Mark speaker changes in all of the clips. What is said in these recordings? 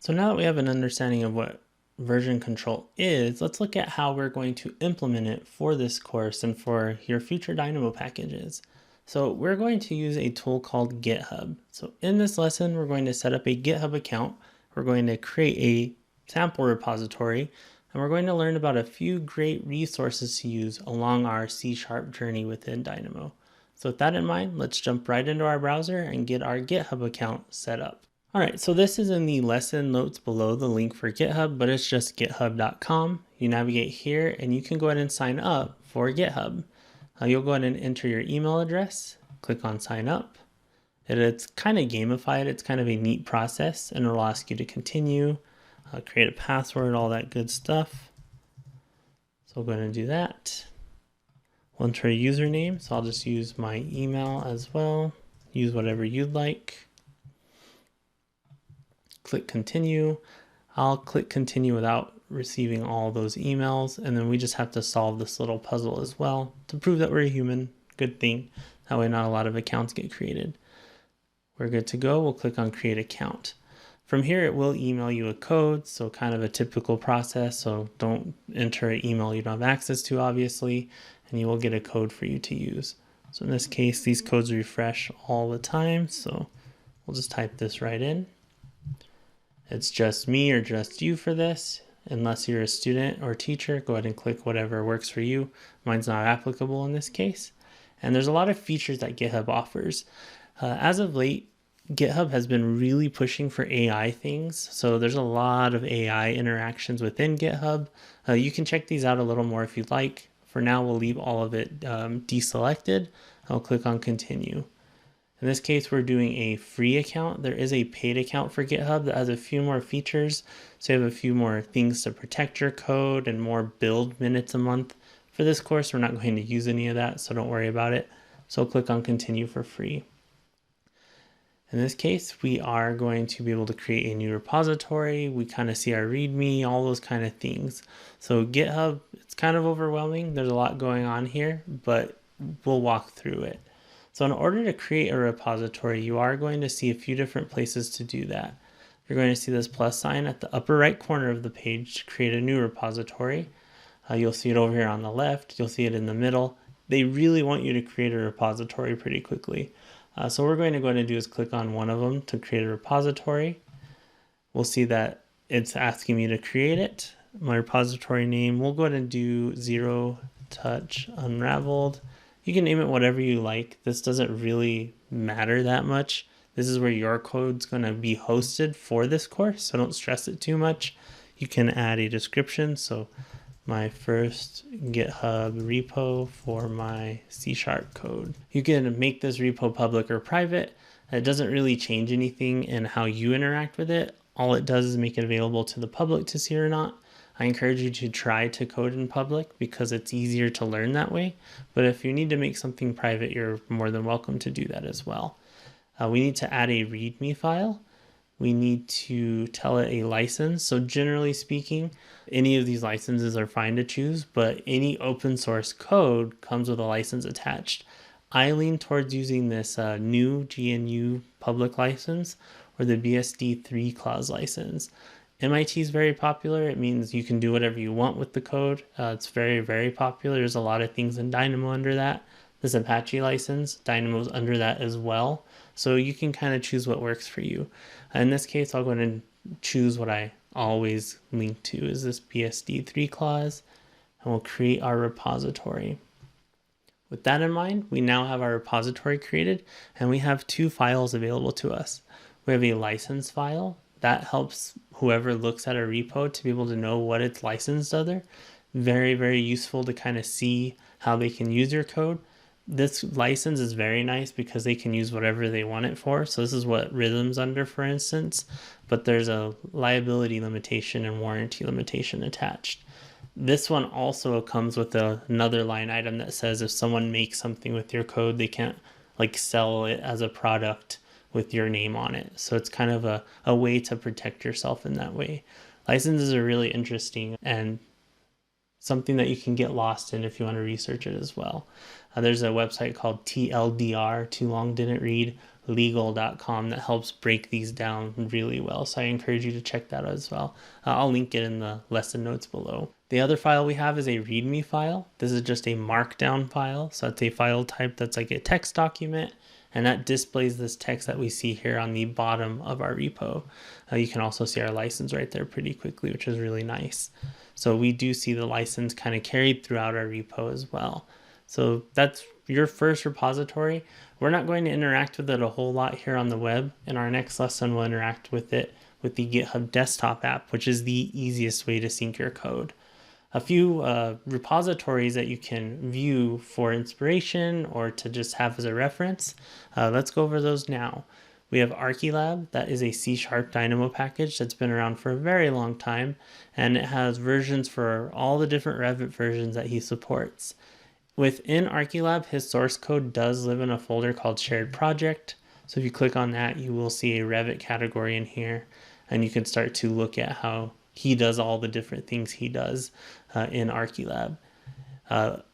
Speaker 1: So now that we have an understanding of what version control is, let's look at how we're going to implement it for this course and for your future Dynamo packages. So we're going to use a tool called GitHub. So in this lesson, we're going to set up a GitHub account. We're going to create a sample repository, and we're going to learn about a few great resources to use along our C# journey within Dynamo. So with that in mind, let's jump right into our browser and get our GitHub account set up. All right, so this is in the lesson notes below the link for GitHub, but it's just github.com. You navigate here and you can go ahead and sign up for GitHub. You'll go ahead and enter your email address, click on sign up. It's kind of gamified. It's kind of a neat process, and it'll ask you to continue, create a password, all that good stuff. So we'll go ahead and do that. We'll enter a username, so I'll just use my email as well. Use whatever you'd like. Click continue. I'll click continue without receiving all those emails, and then we just have to solve this little puzzle as well to prove that we're a human. Good thing. That way not a lot of accounts get created. We're good to go. We'll click on create account. From here it will email you a code, so kind of a typical process, so don't enter an email you don't have access to, obviously, and you will get a code for you to use. So in this case, these codes refresh all the time, so we'll just type this right in. It's just me or just you for this. Unless you're a student or teacher, go ahead and click whatever works for you. Mine's not applicable in this case. And there's a lot of features that GitHub offers. As of late, GitHub has been really pushing for AI things. So there's a lot of AI interactions within GitHub. You can check these out a little more if you'd like. For now, we'll leave all of it deselected. I'll click on continue. In this case, we're doing a free account. There is a paid account for GitHub that has a few more features. So you have a few more things to protect your code and more build minutes a month. For this course, we're not going to use any of that, so don't worry about it. So I'll click on continue for free. In this case, we are going to be able to create a new repository. We kind of see our README, all those kind of things. So GitHub, it's kind of overwhelming. There's a lot going on here, but we'll walk through it. So in order to create a repository, you are going to see a few different places to do that. You're going to see this plus sign at the upper right corner of the page to create a new repository. You'll see it over here on the left. You'll see it in the middle. They really want you to create a repository pretty quickly. So what we're going to go ahead and do is click on one of them to create a repository. We'll see that it's asking me to create it. My repository name, we'll go ahead and do Zero Touch Unraveled. You can name it whatever you like. This doesn't really matter that much. This is where your code's going to be hosted for this course, so don't stress it too much. You can add a description. So my first GitHub repo for my C# code. You can make this repo public or private. It doesn't really change anything in how you interact with it. All it does is make it available to the public to see or not. I encourage you to try to code in public because it's easier to learn that way. But if you need to make something private, you're more than welcome to do that as well. We need to add a README file. We need to tell it a license. So generally speaking, any of these licenses are fine to choose, but any open source code comes with a license attached. I lean towards using this new GNU public license or the BSD 3 clause license. MIT is very popular. It means you can do whatever you want with the code. It's very, very popular. There's a lot of things in Dynamo under that. This Apache license, Dynamo's under that as well. So you can kind of choose what works for you. In this case, I'll go ahead and choose what I always link to is this BSD 3 clause, and we'll create our repository. With that in mind, we now have our repository created, and we have two files available to us. We have a license file. That helps whoever looks at a repo to be able to know what it's licensed under. Very, very useful to kind of see how they can use your code. This license is very nice because they can use whatever they want it for. So this is what Rhythm's under, for instance, but there's a liability limitation and warranty limitation attached. This one also comes with another line item that says if someone makes something with your code, they can't like sell it as a product with your name on it. So it's kind of a way to protect yourself in that way. Licenses are really interesting and something that you can get lost in if you want to research it as well. There's a website called TLDR, too long didn't read, legal.com that helps break these down really well. So I encourage you to check that out as well. I'll link it in the lesson notes below. The other file we have is a README file. This is just a markdown file. So it's a file type that's like a text document, and that displays this text that we see here on the bottom of our repo. You can also see our license right there pretty quickly, which is really nice. So we do see the license kind of carried throughout our repo as well. So that's your first repository. We're not going to interact with it a whole lot here on the web. In our next lesson, we'll interact with it with the GitHub desktop app, which is the easiest way to sync your code. A few repositories that you can view for inspiration or to just have as a reference. Let's go over those now. We have Archilab, that is a C# Dynamo package that's been around for a very long time, and it has versions for all the different Revit versions that he supports. Within Archilab, his source code does live in a folder called Shared Project. So if you click on that, you will see a Revit category in here, and you can start to look at how he does all the different things he does in Archilab.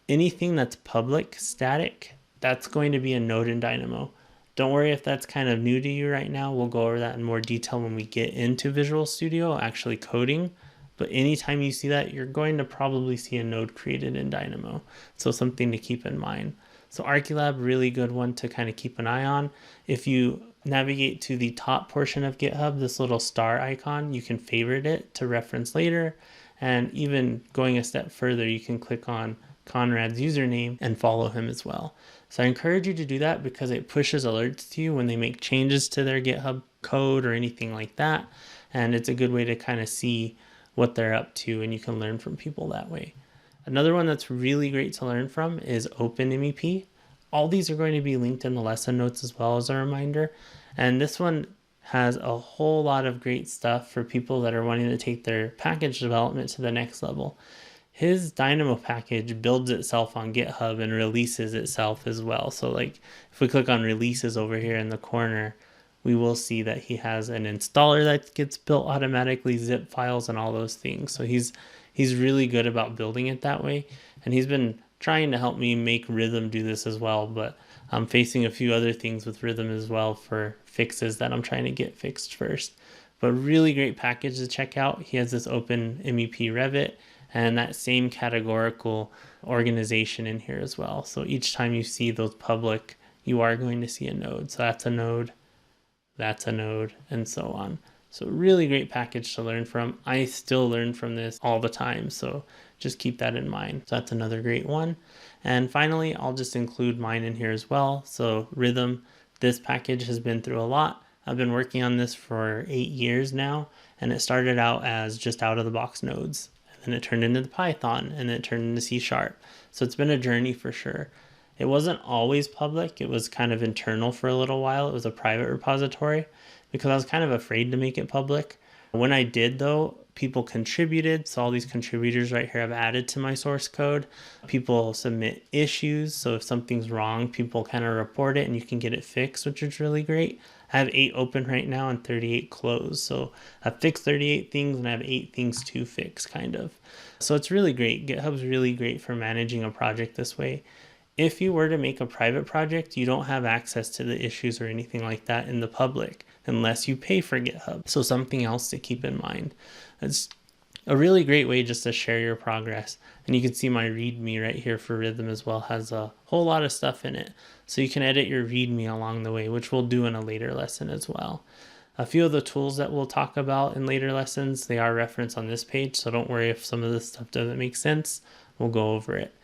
Speaker 1: Anything that's public, static, that's going to be a node in Dynamo. Don't worry if that's kind of new to you right now. We'll go over that in more detail when we get into Visual Studio, actually coding. But anytime you see that, you're going to probably see a node created in Dynamo. So something to keep in mind. So Archilab, really good one to kind of keep an eye on. If you navigate to the top portion of GitHub, this little star icon, you can favorite it to reference later. And even going a step further, you can click on Konrad's username and follow him as well. So I encourage you to do that because it pushes alerts to you when they make changes to their GitHub code or anything like that. And it's a good way to kind of see what they're up to, and you can learn from people that way. Another one that's really great to learn from is OpenMEP. All these are going to be linked in the lesson notes as well as a reminder. And this one has a whole lot of great stuff for people that are wanting to take their package development to the next level. His Dynamo package builds itself on GitHub and releases itself as well. So like if we click on releases over here in the corner, we will see that he has an installer that gets built automatically, zip files and all those things. So he's really good about building it that way. And he's been trying to help me make Rhythm do this as well, but I'm facing a few other things with Rhythm as well for fixes that I'm trying to get fixed first. But really great package to check out. He has this OpenMEP Revit and that same categorical organization in here as well. So each time you see those public, you are going to see a node. So that's a node. That's a node, and so on. So really great package to learn from. I still learn from this all the time, so just keep that in mind. So that's another great one. And finally, I'll just include mine in here as well. So Rhythm, this package has been through a lot. I've been working on this for 8 years now, and it started out as just out-of-the-box nodes. And then it turned into the Python, and then it turned into C#. So it's been a journey for sure. It wasn't always public. It was kind of internal for a little while. It was a private repository because I was kind of afraid to make it public. When I did though, people contributed. So all these contributors right here have added to my source code. People submit issues. So if something's wrong, people kind of report it and you can get it fixed, which is really great. I have 8 open right now and 38 closed. So I've fixed 38 things and I have 8 things to fix kind of. So it's really great. GitHub's really great for managing a project this way. If you were to make a private project, you don't have access to the issues or anything like that in the public unless you pay for GitHub. So something else to keep in mind. It's a really great way just to share your progress. And you can see my README right here for Rhythm as well has a whole lot of stuff in it. So you can edit your README along the way, which we'll do in a later lesson as well. A few of the tools that we'll talk about in later lessons, they are referenced on this page. So don't worry if some of this stuff doesn't make sense. We'll go over it.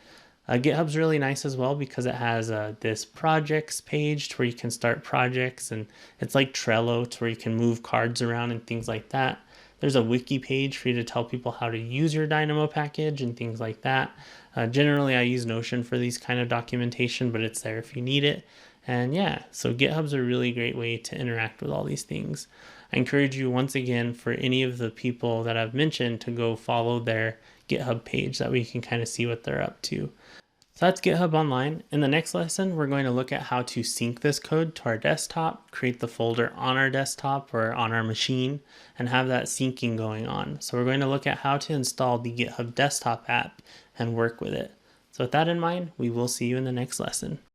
Speaker 1: GitHub's really nice as well because it has this projects page to where you can start projects, and it's like Trello to where you can move cards around and things like that. There's a wiki page for you to tell people how to use your Dynamo package and things like that. Generally, I use Notion for these kind of documentation, but it's there if you need it. And yeah, so GitHub's a really great way to interact with all these things. I encourage you once again for any of the people that I've mentioned to go follow their GitHub page. That way you can kind of see what they're up to. So that's GitHub Online. In the next lesson, we're going to look at how to sync this code to our desktop, create the folder on our desktop or on our machine, and have that syncing going on. So we're going to look at how to install the GitHub desktop app and work with it. So with that in mind, we will see you in the next lesson.